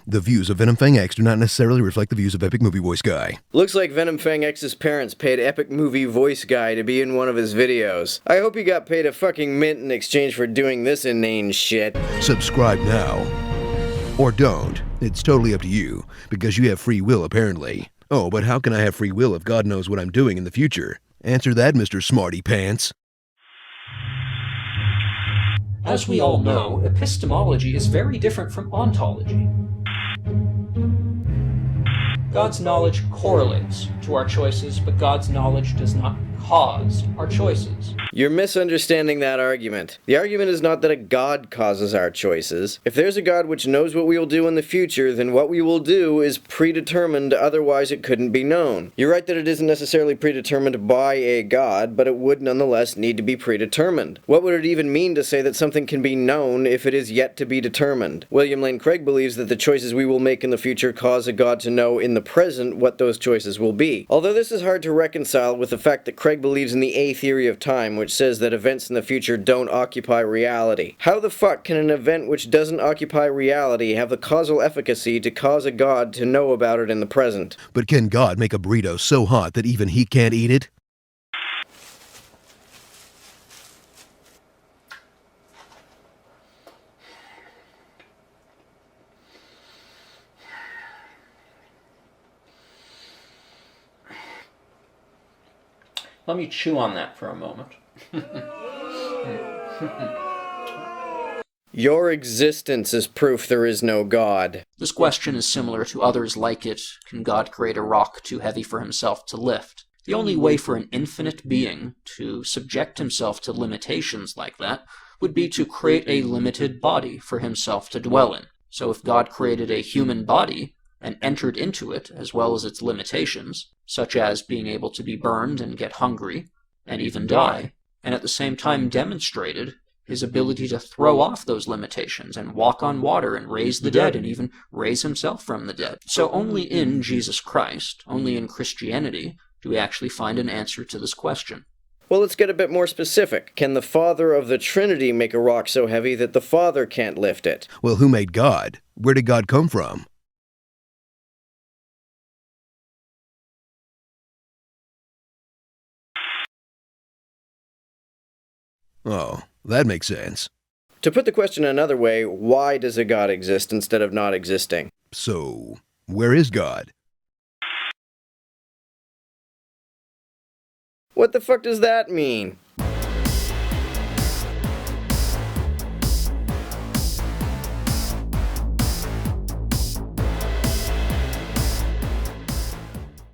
The views of Venom Fang X do not necessarily reflect the views of Epic Movie Voice Guy. Looks like Venom Fang X's parents paid Epic Movie Voice Guy to be in one of his videos. I hope he got paid a fucking mint in exchange for doing this inane shit. Subscribe now. Or don't. It's totally up to you, because you have free will apparently. Oh, but how can I have free will if God knows what I'm doing in the future? Answer that, Mr. Smarty Pants. As we all know, epistemology is very different from ontology. God's knowledge correlates to our choices, but God's knowledge does not cause our choices. You're misunderstanding that argument. The argument is not that a God causes our choices. If there's a God which knows what we will do in the future, then what we will do is predetermined, otherwise it couldn't be known. You're right that it isn't necessarily predetermined by a God, but it would nonetheless need to be predetermined. What would it even mean to say that something can be known if it is yet to be determined? William Lane Craig believes that the choices we will make in the future cause a God to know in the present what those choices will be. Although this is hard to reconcile with the fact that Craig believes in the A theory of time, which says that events in the future don't occupy reality. How the fuck can an event which doesn't occupy reality have the causal efficacy to cause a God to know about it in the present? But can God make a burrito so hot that even he can't eat it? Let me chew on that for a moment. Your existence is proof there is no God. This question is similar to others like it. Can God create a rock too heavy for himself to lift? The only way for an infinite being to subject himself to limitations like that would be to create a limited body for himself to dwell in. So if God created a human body and entered into it as well as its limitations, such as being able to be burned and get hungry, and even die, and at the same time demonstrated his ability to throw off those limitations and walk on water and raise the dead and even raise himself from the dead. So only in Jesus Christ, only in Christianity, do we actually find an answer to this question. Well, let's get a bit more specific. Can the Father of the Trinity make a rock so heavy that the Father can't lift it? Well, who made God? Where did God come from? Oh, that makes sense. To put the question another way, why does a God exist instead of not existing? So, where is God? What the fuck does that mean?